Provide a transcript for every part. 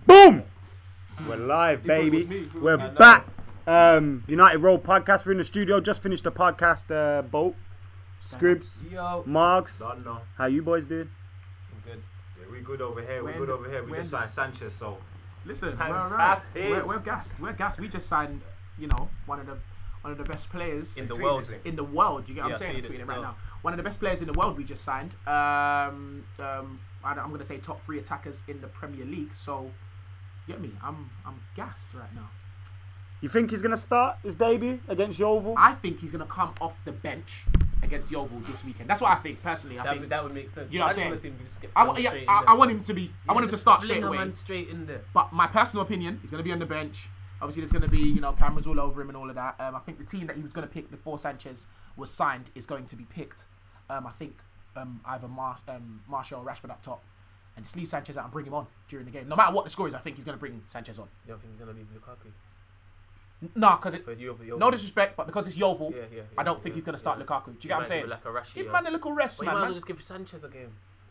Boom! We're live, baby. We're back. United Road podcast. We're in the studio. Just finished the podcast. Boat, Skribz, Margs. How you boys doing? I'm good. Yeah, we good over here. We're good over here. We just signed Sanchez, so listen, we're gassed. We're gassed. We just signed, one of the best players in the world. In the world, you get what I'm saying? Tweeting it right now. One of the best players in the world we just signed. I'm gonna say top 3 attackers in the Premier League. So, get me? I'm gassed right now. You think he's gonna start his debut against Yeovil? I think he's gonna come off the bench against Yeovil this weekend. That's what I think personally. I think that would make sense. You know what I'm saying? I want him to be. I want him to start straight away. Straight in there. But my personal opinion, he's gonna be on the bench. Obviously, there's going to be, cameras all over him and all of that. I think the team that he was going to pick before Sanchez was signed is going to be picked. I think either Martial or Rashford up top. And just leave Sanchez out and bring him on during the game. No matter what the score is, I think he's going to bring Sanchez on. You don't think he's going to leave Lukaku? No, because no disrespect, but because it's Yeovil, I don't think he's going to start Lukaku. Do you get what I'm saying? Like give man a little rest, man. You might as well just give Sanchez a game.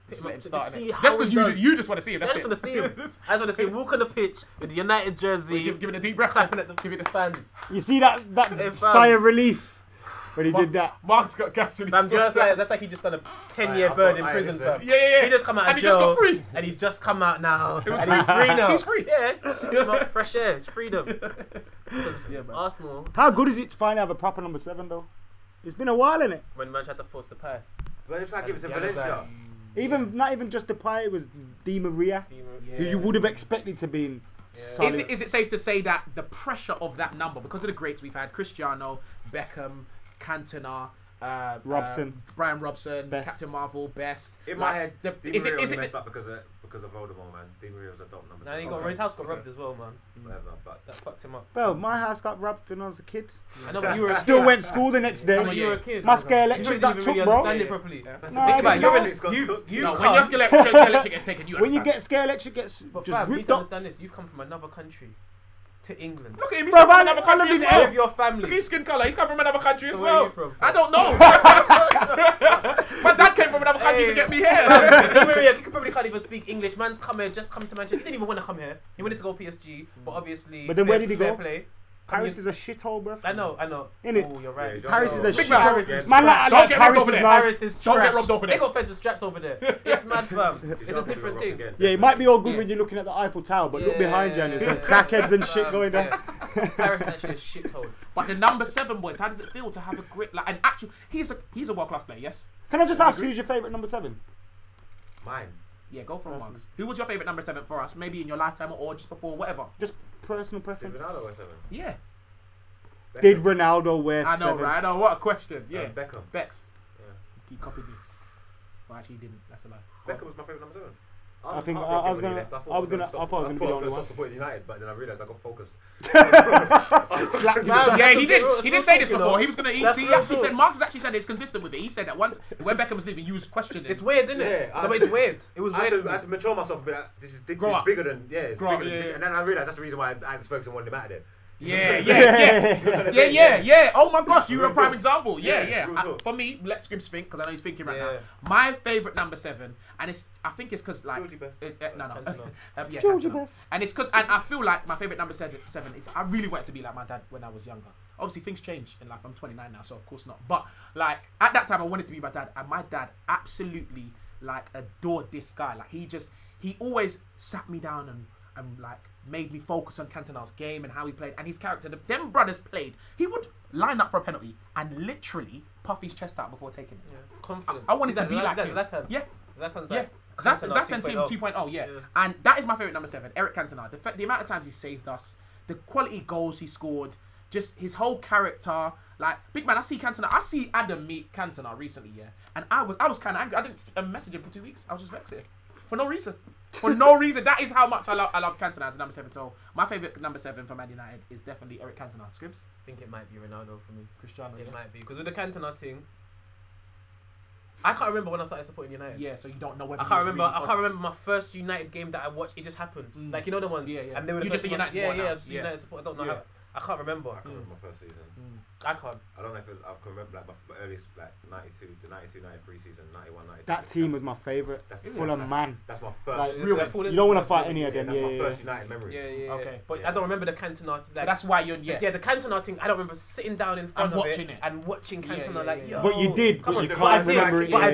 Just let him start. That's because you just want to see him. I just want to see him. I just want to see him walk on the pitch with the United jersey, giving a deep breath, giving the fans. You see that sigh of relief when he did that. Mark's got gas in his that's like he just done a 10-year burn in prison, fam. Yeah. He just come out of jail. And he just got free. And he's just come out now. And he's free now. He's free. Yeah. It's not fresh air. It's freedom. Arsenal. How good is it to finally have a proper number 7 though? It's been a while, innit? When man tried to force the pie. But they try to give it to Valencia. Not even just the pie, it was Di Maria, who you would have expected to be in. Yeah. Is it safe to say that the pressure of that number, because of the greats we've had, Cristiano, Beckham, Cantona, Robson, Brian Robson, Best. Captain Marvel, Best. In my head, Di Maria was messed up because of Voldemort, man. Di Maria was a dope number. Nah, his house got robbed as well, man. Whatever, but that fucked him up. Bro, my house got robbed when I was a kid. I know, but you were a still kid. went to school the next day. You were a kid. My scare electric got took, bro. Understand it properly. Think When about your scare electric gets taken, you when you get scare electric gets but just fam, you need ripped to up. understand this. You've come from another country to England. Look at him, he's Bro, come from another country as well. With your family. Look at his skin colour, he's come from another country as So where are well. you from? I don't know. My dad came from another country to get me here. Maria, you probably can't even speak English. Man's just come to Manchester. He didn't even want to come here. He wanted to go PSG, but obviously. But then where did he go? Play. Paris is a shithole, bro. I know. Innit? Oh, you're right. Paris is a Big shithole. man, Man, don't get robbed over Paris is there. nice. Paris is Don't trash. get robbed over there. They got fence straps over there. It's mad, fam. It's a different thing. Yeah, it might be all good Yeah. when you're looking at the Eiffel Tower, but look Yeah. behind you and there's some crackheads and shit going there. Paris is actually a shithole. But the number 7 boys, how does it feel to have a great, like an actual? He's a world class player, yes. Can I just ask who's your favourite number 7? mine. Yeah, go for Margs. Who was your favourite number 7 for us? Maybe in your lifetime or just before, whatever. Just personal preference. Did Ronaldo wear 7? Yeah. Did Ronaldo wear 7? I know, right? I know. What a question. Yeah. Beckham. Bex. Yeah. He copied me. Well, actually, he didn't. That's a lie. Beckham was my favourite number 7. I thought I was gonna be the only one. Supporting United, but then I realised I got focused. Yeah, he did. He did say this before. He was gonna. He actually said. Marcus actually said it's consistent with it. He said that once when Beckham was leaving, you was questioning. It's weird, isn't it? Yeah, No, but it's weird. It was weird. I had to mature myself a bit. This is Grow up. bigger than it's Grow up, bigger than yeah, this. yeah. And then I realised that's the reason why Alex Ferguson wanted him out of there. Yeah. Oh my gosh, you were a prime example. Yeah. Real talk. For me, let Skribz think because I know he's thinking right Yeah. now. My favourite number 7, and I think it's because like Georgie Best. no. Yeah, Georgie Cantona. Best. And it's because I feel like my favourite number 7 is I really wanted to be like my dad when I was younger. Obviously things change in life. I'm 29 now, so of course not. But like at that time, I wanted to be my dad, and my dad absolutely like adored this guy. Like he always sat me down and like made me focus on Cantona's game and how he played and his character. Them brothers played. He would line up for a penalty and literally puff his chest out before taking it. Yeah. Confidence. I wanted to be like him. Zlatan. Yeah. Zatan's Yeah. like Zlatan team 2.0, yeah. And that is my favourite number 7, Eric Cantona. The amount of times he saved us, the quality goals he scored, just his whole character. Like, big man, I see Cantona. I see Adam meet Cantona recently, yeah. And I was kind of angry. I didn't message him for 2 weeks. I was just vexed. For no reason. For no reason. That is how much I love Cantona as a number 7. So my favourite number 7 for Man United is definitely Eric Cantona. Skribz? I think it might be Ronaldo for me. Cristiano. It might be. Because with the Cantona thing, I can't remember when I started supporting United. Yeah, so you don't know whether I can't remember my first United game that I watched. It just happened. Like, you know the ones? Yeah. And they were You just a United supporter now. United support. I don't know how. I can't remember. I can't remember my first season. I can't. I don't know if I can remember like my earliest like 92, the 92, 93 season, 91, 92. That team was my favourite. Full of man. That's my first. Like, real, you don't want to fight any of them. That's my first United memory. Yeah. Okay. But I don't remember the Cantona. Like, that's why you're the Cantona thing. I don't remember sitting down in front and of watching it and watching Cantona like, yo. But you did. But you But can't remember it. I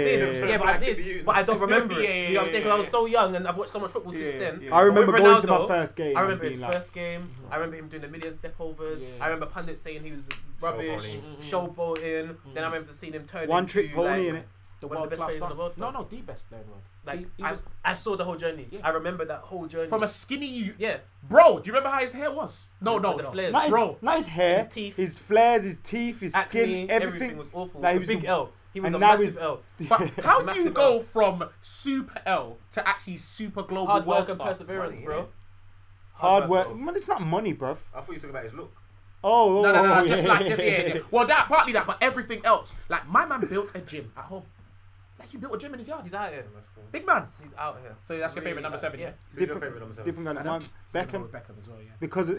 did. But I don't remember it. You know what I'm saying? Because I was so young and I've watched so much football since then. I remember With going to my Ronaldo, first game. I remember his first game. I remember him doing a million step overs. I remember pundits saying he was rubbish, showboating. Then I remember seeing him turn one trick pony like, in it. The one of the best players in the world. No, the best player in the world. Like he was, I saw the whole journey. Yeah. I remember that whole journey. From a skinny bro. Do you remember how his hair was? No. Flares. Not his hair, his teeth, his flares, his teeth, his skin, everything was awful. Like, he was big L. He was and a now massive L. But how do you go from super L to actually super global hard work world and star? perseverance, bro. Hard work. Man, it's not money, bruv. I thought you were talking about his look. Oh, no, just like Well, partly that, but everything else. Like my man built a gym at home. Like he built a gym in his yard. He's out here. Big man. He's out here. So that's your favorite number 7, yeah? So your favorite number 7? Different kind of mine. Beckham. Beckham as well, yeah. Because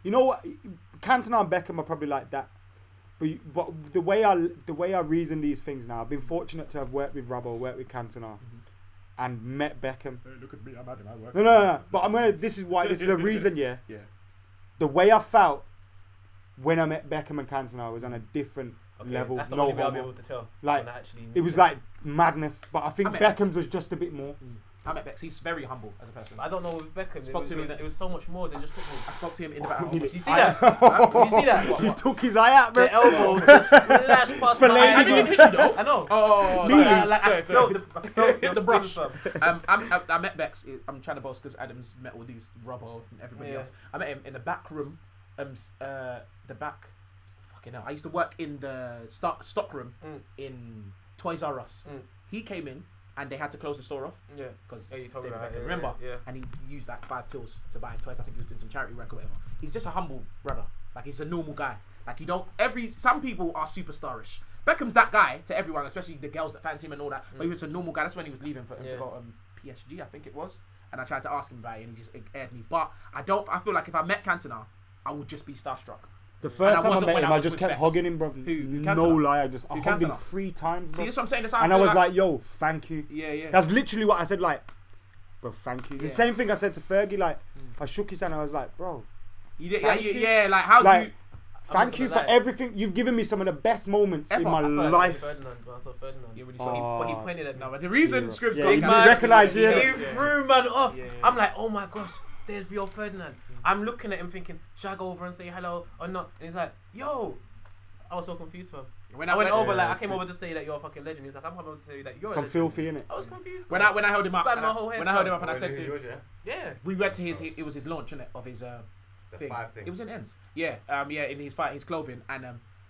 you know what, Cantona and Beckham are probably like that. But the way I reason these things now, I've been fortunate to have worked with Robbo, worked with Cantona, and met Beckham. Hey, look at me, I'm at my work. No. But this is a reason, yeah. Yeah. The way I felt when I met Beckham and Cantona was on a different level. That's the no only way I'll be homo. able to tell. Like actually it was like madness, but I think Beckham's was just a bit more. I met Bex. He's very humble as a person. I don't know with Beckham. It was so much more than just football. I spoke to him in the back. You see that? You see that? You took his eye out, bro. The elbow just flashed past my eye. I didn't hit you though. I know. I felt the brush. I met Bex. I'm trying to boast because Adam's met all these Robbo and everybody else. I met him in the back room. The back. Fucking hell. I used to work in the stock room in Toys R Us. He came in. And they had to close the store off. Yeah. Because remember? Yeah. And he used like 5 tills to buy toys. I think he was doing some charity work or whatever. He's just a humble brother. Like he's a normal guy. Like he don't some people are superstarish. Beckham's that guy to everyone, especially the girls that fancy him and all that. But he was a normal guy. That's when he was leaving for him to go PSG, I think it was. And I tried to ask him about it and he just aired me. But I feel like if I met Cantona, I would just be starstruck. The first time I met him, I just kept hugging him, bro. No lie, I hugged him 3 times, bro. See, that's what I'm saying. And I was like, yo, thank you. Yeah. That's literally what I said, like, bro, thank you. The same thing I said to Fergie, like, I shook his hand and I was like, bro. Like, how do you... Thank you for everything. You've given me some of the best moments in my life. But he pointed at me. No, but the reason Skribz he recognised you. He threw man off. I'm like, oh my gosh, there's Rio Ferdinand. I'm looking at him thinking, should I go over and say hello or not? And he's like, yo. I was so confused, fam. When I went over, I came over to say that you're a fucking legend. He's like, I'm coming over to say that you're a legend. From filthy, innit? I was confused. When I held him up, and I said to him, we went to it was his launch, innit, of his thing. It was in ends. Yeah, in his clothing. And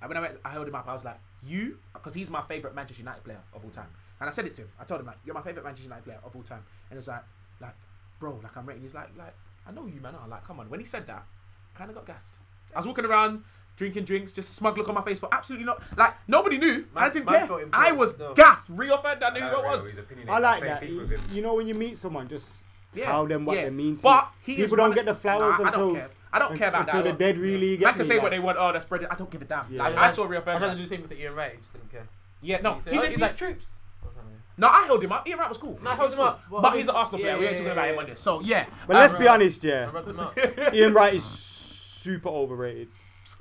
when I held him up, I was like, because he's my favourite Manchester United player of all time. And I said it to him. I told him, like, you're my favourite Manchester United player of all time. And it was like, bro, like, I'm rating. He's like, I know you, man. I'm like, come on. When he said that, kind of got gassed. I was walking around, drinking drinks, just a smug look on my face for absolutely not. Like, nobody knew. I didn't care. I was gassed. Rio Ferdinand knew who I was. I like that. You know, when you meet someone, just tell them what they mean to but you. People don't get the flowers until... I don't care about that. Until the dead really get I can say what they want. Oh, that's spread. I don't give a damn. Yeah. Like, I saw Rio Ferdinand. I tried to do the thing with the Ian Wright. He just didn't care. Yeah, no. He's like, troops. No, I held him up. Ian Wright was cool. No, I held him up. But he's an Arsenal player. We ain't talking about him on this. So, yeah. But let's be honest, Ian Wright is super overrated.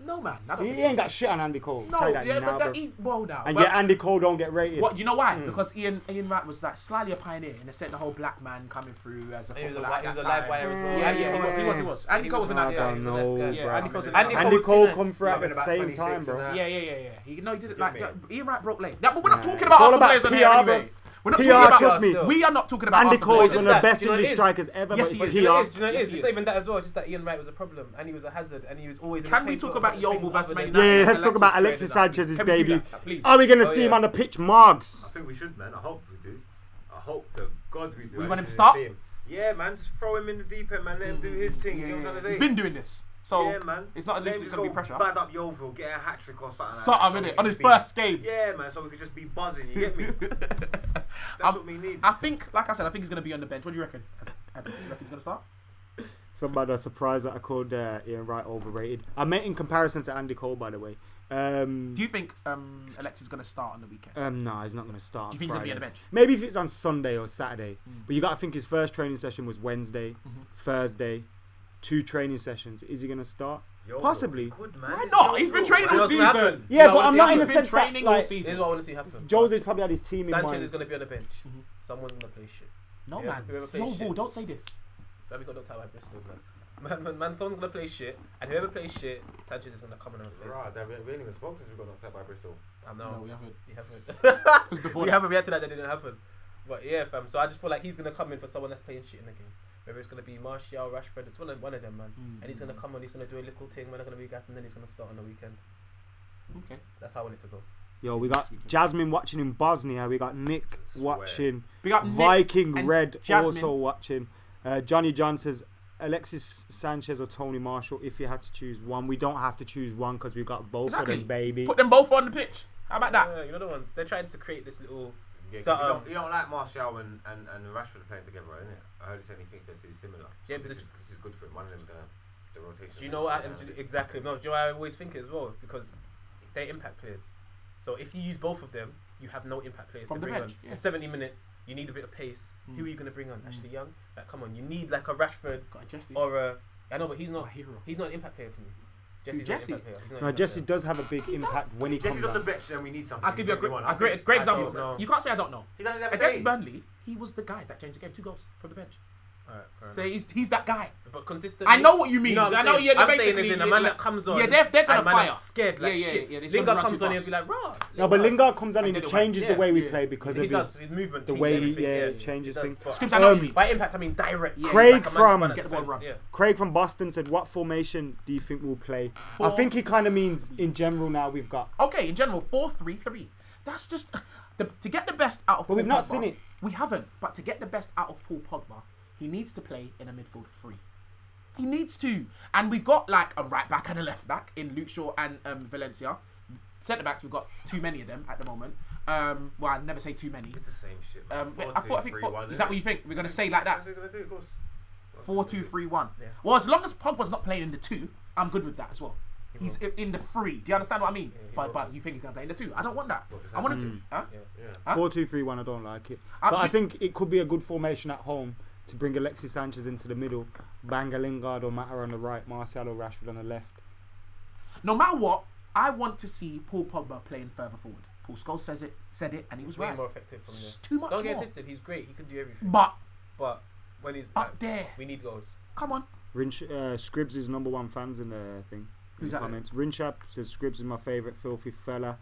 No, man. He ain't got shit on Andy Cole. No, yeah, but that he now. And yet Andy Cole don't get rated. What? You know why? Because Ian Wright was like slightly a pioneer in the sense the whole black man coming through as a footballer. He was a live wire as well. Yeah, he was. Andy Cole was a nice guy. Andy Cole come through at the same time, bro. Yeah. He did it like Ian Wright broke late. But we're not talking about Arsenal players on here anyway. We're not talking about trust me. We are not talking about Andy Cole is Arsenal one of the best English strikers ever. Yes, but he it's is. PR. It's not even that as well. Just that Ian Wright was a problem and he was a hazard and he was always. Can we talk about Yeovil versus Man United? Yeah, let's talk about Alexis Sanchez's debut. Are we going to see him on the pitch, Margs? I think we should, man. I hope we do. I hope to God we do. We want him to start? Yeah, man. Just throw him in the deep end, man. Let him do his thing. You know what I'm trying to say? He's been doing this. So, yeah, man. It's not at least it's going to be pressure. Bad up Yeovil, get a hat trick or something. Something, innit? On his first game. Yeah, man. So we could just be buzzing. You get me? That's what we need. I think, like I said, I think he's going to be on the bench. What do you reckon? Do you reckon he's going to start? Somebody are surprised that I called Ian Wright overrated. I meant in comparison to Andy Cole, by the way. Do you think Alexis is going to start on the weekend? No, he's not going to start. Do you think he's going to be on the bench? Maybe if it's on Sunday or Saturday. But you got to think his first training session was Wednesday, Thursday, 2 training sessions. Is he going to start? Possibly. Why not? He's been training all season. Yeah, but I'm not in the sense that all season. This is what I want to see happen. Jose's probably had his team in mind. Sanchez is going to be on the bench. Someone's going to play shit. No, man. Yeovil, don't say this. We got knocked out by Bristol, man. Someone's going to play shit, and whoever plays shit, Sanchez is going to come and replace. Right, we ain't even spoken since we got knocked out by Bristol. I know. No, we haven't. We haven't reacted that didn't happen. But yeah, fam. So I just feel like he's going to come in for someone that's playing shit in the game. Whether it's going to be Martial, Rashford, it's one of them, man. And he's going to come on, he's going to do a little thing, man. They're going to be gas, and then he's going to start on the weekend. Okay. That's how I want it to go. Yo, we got Jasmine watching in Bosnia. We got Nick watching. We got Viking Nick Red Jasmine. also watching. Johnny John says Alexis Sanchez or Tony Marshall if you had to choose one. We don't have to choose one because we got both of them, baby. Put them both on the pitch. How about that? You know the ones. They're trying to create this little. You don't like Martial and Rashford playing together, innit? I heard he said he thinks they're too similar. Yeah, so this is good for him. One of them's gonna the rotation. Do you know what? Exactly. No, do you know what I always think it as well? Because they're impact players. So if you use both of them, you have no impact players to bring on. In 70 minutes, you need a bit of pace. Who are you gonna bring on? Ashley Young? Like, come on, you need like a Rashford or a. I know, but he's not. He's not an impact player for me. Jesse's not an impact player. No, Jesse does have a big impact when he comes Jesse's on the bench, and we need something. I'll give you a great example. You can't say I don't know. Against Burnley, he was the guy that changed the game. 2 goals from the bench. So he's that guy. But consistently. I know what you mean. I know you're basically a man that comes on. Yeah, they're gonna fire. Scared like shit. Lingard comes on and be like, raw. No, but Lingard comes on and it changes the way we play because of his movement. The way he changes things. By impact, I mean direct. Craig from Boston said, "What formation do you think we'll play?" I think he kind of means in general. Now we've got in general 4-3-3. That's just to get the best out of. But we've not seen it. We haven't. But to get the best out of Paul Pogba, he needs to play in a midfield 3. He needs to. And we've got like a right back and a left back in Luke Shaw and Valencia. Centre backs, we've got too many of them at the moment. Well, I never say too many. It's the same shit. Is that what you think? We're going to say like that? 4-2-3-1. Yeah. Well, as long as Pogba's not playing in the 2, I'm good with that as well. He's in the 3. Do you understand what I mean? Yeah, but you think he's going to play in the 2? I don't want that. I want him to. 4-2-3-1, I don't like it. But I think it could be a good formation at home to bring Alexis Sanchez into the middle, Banga Lingard or Mata on the right, Martial or Rashford on the left. No matter what, I want to see Paul Pogba playing further forward. Paul Scholes said it, and he was right. Way more effective from there. Too much more. Don't get twisted. He's great. He can do everything. But when he's up there, we need goals. Come on. Skribz is #1 fans in the thing. Who's that? Comments. Rinshap says Skribz is my favourite filthy fella.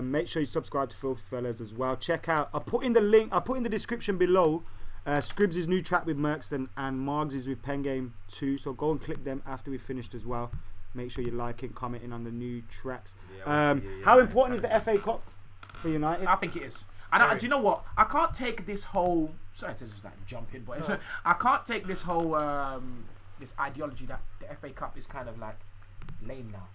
Make sure you subscribe to Filthy Fellas as well. Check out. I put in the link. I put in the description below. Skribz' new track with Merkston and Margs is with Pen Game 2. So go and click them after we've finished as well. Make sure you're liking, commenting on the new tracks. How important is the FA Cup for United? I think it is. Do you know what? I can't take this whole. Sorry to just like jump in, but I can't take this whole this ideology that the FA Cup is kind of like lame now.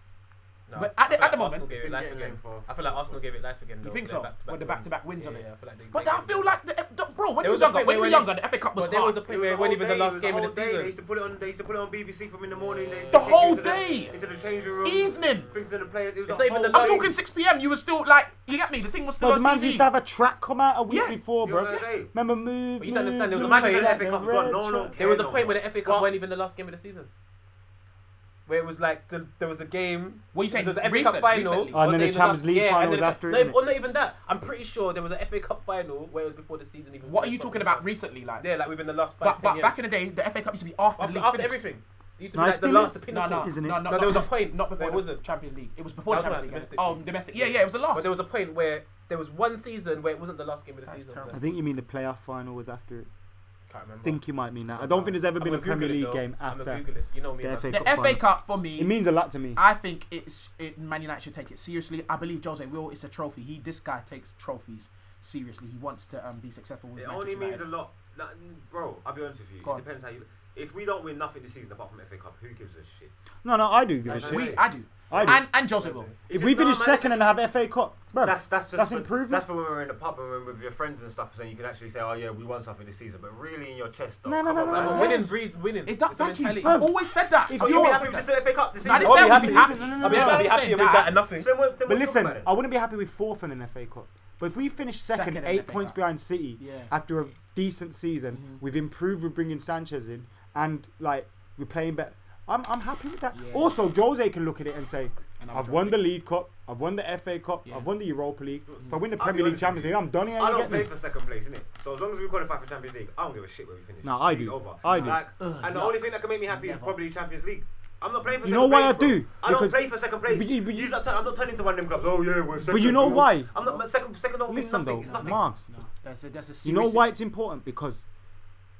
No, but at the moment, Arsenal gave it life again. I feel like Arsenal gave it life again. You think so? With the back-to-back wins of it. Yeah, I feel like but I feel like bro, when we were younger, the FA Cup was hard. There was a point where it wasn't even the last game of the season. They used to put it on BBC from in the morning. The whole day, into the changing room, evening. Things to the players. It's not even the I'm talking 6 PM. You were still like, you get me? The thing was still on TV. The man used to have a track come out a week before, bro. Remember, move. But you don't understand. There was a point. The FA Cup's gone. No. There was a point where the FA Cup wasn't even the last game of the season. Where it was like there was a game. What are you saying? The FA Cup final. And then the Champions League final was after it. Well, not even that. I'm pretty sure there was an FA Cup final where it was before the season even. What are you talking about recently? Like like within the last 5 But back in the day, the FA Cup used to be after the league after everything. It used to be like the last pinnacle. No, there was a point. Not before it wasn't Champions League. It was before the Champions League. Oh, domestic. Yeah, it was the last. But there was a point where there was one season where it wasn't the last game of the season. I think you mean the playoff final was after it. Can't remember. I think you might mean that. I don't think there's ever been a Premier League game after you know me, the FA Cup for me. It means a lot to me. I think Man United should take it seriously. I believe Jose will. It's a trophy. This guy takes trophies seriously. He wants to be successful with It Manchester only means United. a lot. Like, bro, I'll be honest with you. Go It on. depends how you. If we don't win nothing this season apart from FA Cup, who gives a shit? No, I do give a No, shit. I do. And Jose will. If we finish second and have FA Cup, bro, that's improvement. That's for when we're in the pub and we're with your friends and stuff, so you can actually say, "Oh yeah, we won something this season." But really, in your chest, though, No. Winning breeds winning. It does. It's a Thank you. mentality. I've always said that. If you'll be happy with just the FA Cup this season, I'll be happy. No. I'll be happy with that and nothing. But listen, I wouldn't be happy with fourth in an FA Cup. But if we finish second, 8 points behind City after a decent season, we've improved with bringing Sanchez in, and like we're playing better. I'm happy with that. Yeah. Also, Jose can look at it and say, I've won the League Cup, I've won the FA Cup, I've won the Europa League. If I win the Premier League, Champions League, I'm done here. I don't play for second place, innit? So as long as we qualify for Champions League, I don't give a shit where we finish. No, I do. I do. Like, and the only thing that can make me happy is probably Champions League. I'm not playing for second place. You know why I bro. do? I don't play for second place. I'm not turning to one of them clubs. Oh yeah, we're second. But you know why? I'm not second. Don't mean Listen nothing. though, It's nothing. Margs. That's a You know why it's important? Because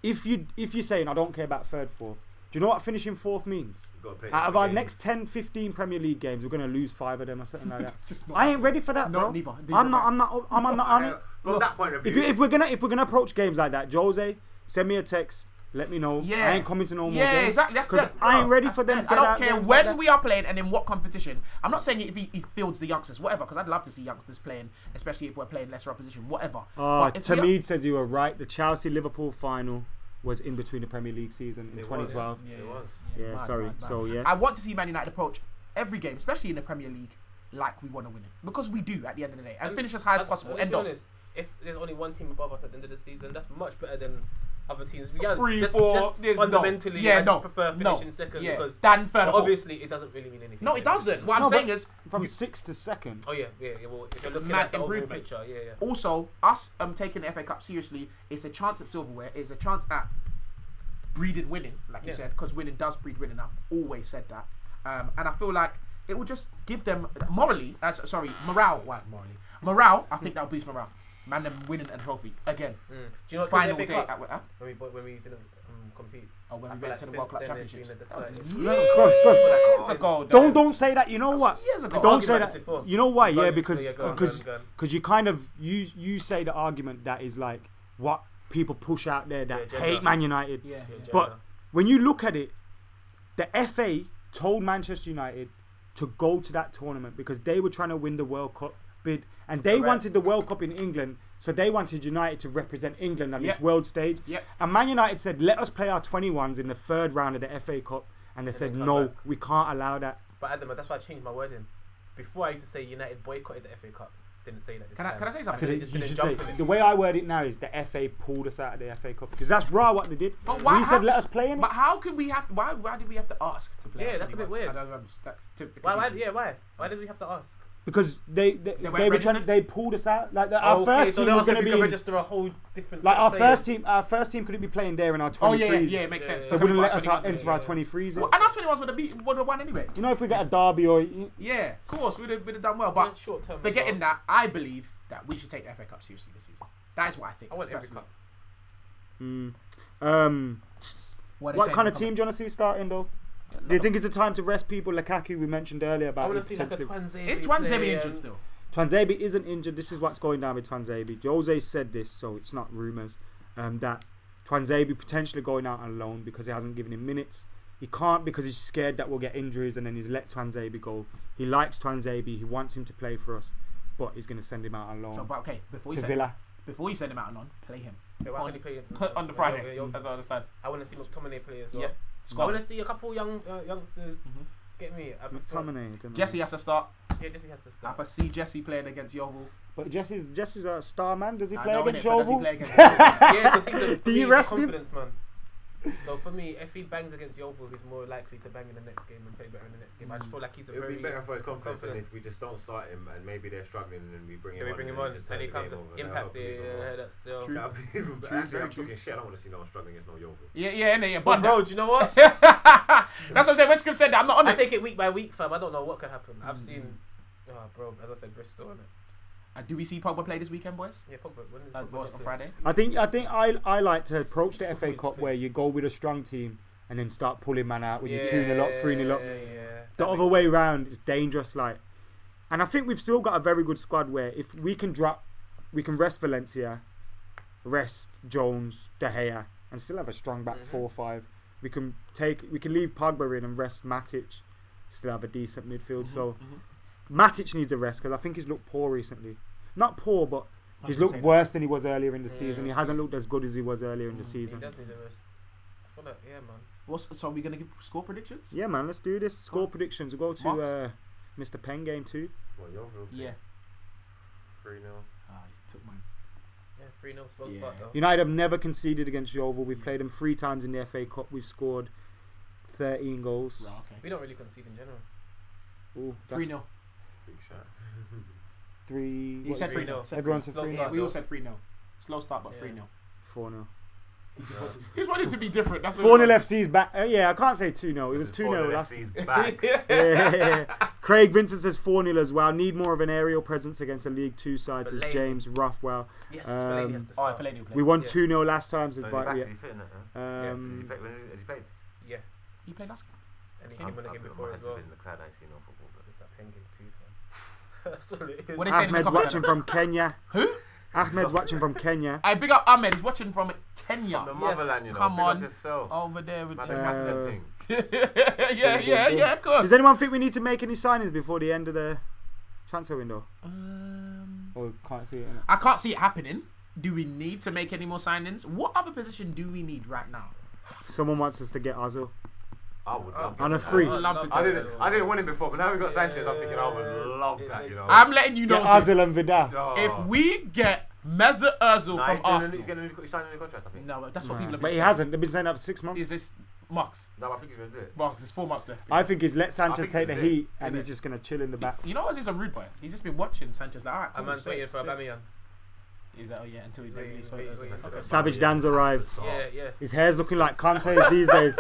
if you're saying I don't care about third, fourth, do you know what finishing fourth means? Out of our next 10, 15 Premier League games, we're gonna lose 5 of them or something like that. I ain't ready for that, bro. Neither I'm not on it. From that point of view, If we're gonna approach games like that, Jose, send me a text. Let me know. I ain't coming to no more games. Yeah, exactly. That's because I ain't ready for them. I don't care when we are playing and in what competition. I'm not saying if he fields the youngsters, whatever, because I'd love to see youngsters playing, especially if we're playing lesser opposition, whatever. Tamid says you were right. The Chelsea-Liverpool final was in between the Premier League season in 2012. It was. Yeah, sorry. So yeah, I want to see Man United approach every game, especially in the Premier League, like we want to win it, because we do at the end of the day, and finish as high as possible. End of. If there's only one team above us at the end of the season, that's much better than other teams. Three, four, just fundamentally, I just prefer finishing second because than third. Obviously, it doesn't really mean anything. No, it doesn't. What I'm saying is from 6th to 2nd. Oh yeah. Well, if you're looking at the overall picture, Also, us taking the FA Cup seriously is a chance at silverware. Is a chance at breeding winning, like you said, because winning does breed winning. I've always said that, and I feel like it will just give them morale. Why morally? Morale. I think that'll boost morale. Man, them winning a trophy again. Do you know what final day when we didn't compete? Oh, when we went to the World Club Championships. Don't say that. You know what? Years ago. Don't say that. You know why? Yeah, because you kind of you say the argument that is like what people push out there that hate Man United. Yeah. But when you look at it, the FA told Manchester United to go to that tournament because they were trying to win the World Cup bid, and they wanted the World Cup in England, so they wanted United to represent England on this world stage. And Man United said, let us play our 21s in the 3rd round of the FA Cup, and they said, no, we can't allow that. But Adam, that's why I changed my wording. Before I used to say United boycotted the FA Cup. Didn't say that this time. Can I say something? So you should say, the way I word it now is the FA pulled us out of the FA Cup, because that's raw what they did. But why, we said let us play in it. But how could we have? Why did we have to ask to play? Yeah, that's a bit weird. I don't understand. Why did we have to ask? Because they were trying. They pulled us out. Like our first team was going to be register a whole different. Like our first team couldn't be playing there in our 23s. Oh yeah, it makes sense. So wouldn't let us enter our 23s. Well, and our 21s would have won anyway. You know, if we get a derby or yeah, of course we'd have done well. But forgetting that, I believe that we should take the FA Cup seriously this season. That is what I think. I want every cup. What kind of team do you want to see starting though? Do you think it's a time to rest people? Lukaku, we mentioned earlier about. I want to see like a Twanzebe. Is Twanzebe injured still? Twanzebe isn't injured. This is what's going down with Twanzebe. Jose said this, so it's not rumours. That Twanzebe potentially going out on loan because he hasn't given him minutes. He can't because he's scared that we'll get injuries, and then he's let Twanzebe go. He likes Twanzebe. He wants him to play for us, but he's going to send him out on loan. So, but okay, before you send him out on loan, play him. Why can't he play on the Friday? I don't understand. I want to see McTominay play as well. Yep. I want to see a couple youngsters. Get me. Jesse has to start. Yeah, Jesse has to start. If I see Jesse playing against Yeovil. But Jesse's a star man. Does he play against Yeovil? Yeah, because he's a Do you rest him? confidence man. So for me, if he bangs against Yeovil, he's more likely to bang in the next game and play better in the next game. I just feel like he's a It'll very. be better for his confidence if we just don't start him and maybe they're struggling and then we bring him on. And he comes to impact it. That's still. That'll be even better. Actually, I'm talking shit. I don't want to see no one struggling against no Yeovil. Yeah. But bro, do you know what? That's what I'm saying. When Skribz said that, I'm not on it. I take it week by week, fam. I don't know what could happen. I've seen. Oh, bro, as I said, Bristol, innit? Do we see Pogba play this weekend, boys? Yeah, Pogba. When is Pogba on Friday? I think I like to approach the FA Cup where you go with a strong team and then start pulling man out when you're 2-0 up, 3-0 up. The other way round is dangerous, like. And I think we've still got a very good squad where if we can drop we can rest Valencia, rest Jones, De Gea, and still have a strong back 4-5. We can leave Pogba in and rest Matic, still have a decent midfield. So Matic needs a rest because I think he's looked poor recently. Not poor, but he's looked worse than he was earlier in the season. He hasn't looked as good as he was earlier in the season. He does need a rest. I feel like, yeah, man. So are we gonna give score predictions? Yeah, man. Let's do this. Score predictions. We'll go to Mr. Penn game 2. What, Yeovil? Yeah. 3-0. Ah, he took mine. Yeah, 3-0 slow start though. United have never conceded against Yeovil. We've played them 3 times in the FA Cup. We've scored 13 goals. Right, okay. We don't really concede in general. Ooh, 3-0. Big shot. 3. He said 3-0. Everyone said Slow 3. start. We all said 3-0. Slow start, but 3-0. 4-0. He's wanting to be different. That's 4-0 FC's back. Yeah, I can't say 2-0. It was 2-0 last. FC's back. Yeah. Craig Vincent says 4-0 as well. Need more of an aerial presence against a League 2 side, says Fellaini. James Rothwell. Yes, Fellaini has to start. Fellaini will play. We won 2-0 last time. So Has he played? Yeah. He played last game. And he came in the game before as well. In the crowd, I see no football. It's a pen game too, fam. That's all it is. What they saying in the Ahmed's comments? watching from Kenya. Who? Ahmed's watching from Kenya. I big up Ahmed. He's watching from Kenya. The motherland, you know. Come Big up on. yourself. Over there with Man, the the thing. yeah, of course. Does anyone think we need to make any signings before the end of the transfer window? Or can't see it? Innit? I can't see it happening. Do we need to make any more signings? What other position do we need right now? Someone wants us to get Ozil I would love on a that. free. I'd love to I take didn't want him before, but now we've got Sanchez. I'm thinking I would love that, you know. I'm letting you know. Get this. Ozil and Vidal. If we get Mesut Ozil from Arsenal, He's signing a new contract, I think. no, that's what people have been But he saying. hasn't. They've been saying that for 6 months. Is this Marks? No, I think he's going to do it. Marks, there's 4 months left. I think he's let Sanchez think take the he's doing heat and he's just going to chill in the back. You know what? He's a rude boy. He's just been watching Sanchez like, alright, A man's waiting for Aubameyang. Is that, oh yeah, until he Wait, really saw wait, it. wait. Okay. Savage Dan's arrived. Yeah. His hair's looking like Conte's these days.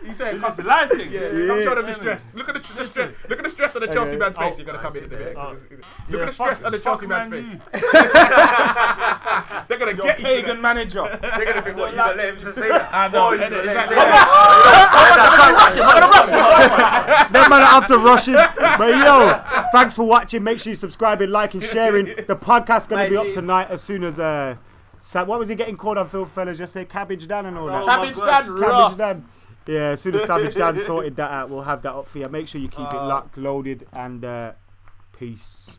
He said, "Come to live thing." Yeah. Come show them the stress. Look at the stress. Look at the stress on the Chelsea man's face. You're gonna come in a bit. Look at the stress on the Chelsea man's face. They're gonna get you. Pagan manager. They're going to think, what, you don't let him just say that? I know. You don't let him say that. Them man have to rush him. But yo, thanks for watching. Make sure you subscribe and like and sharing. The podcast's gonna be up tonight as soon as what was he getting called on Phil Fellas? Just say Cabbage Dan and all that. Cabbage Dan, Cabbage Dan. Yeah, as soon as Savage Dan sorted that out, we'll have that up for you. Make sure you keep it locked, loaded, and peace.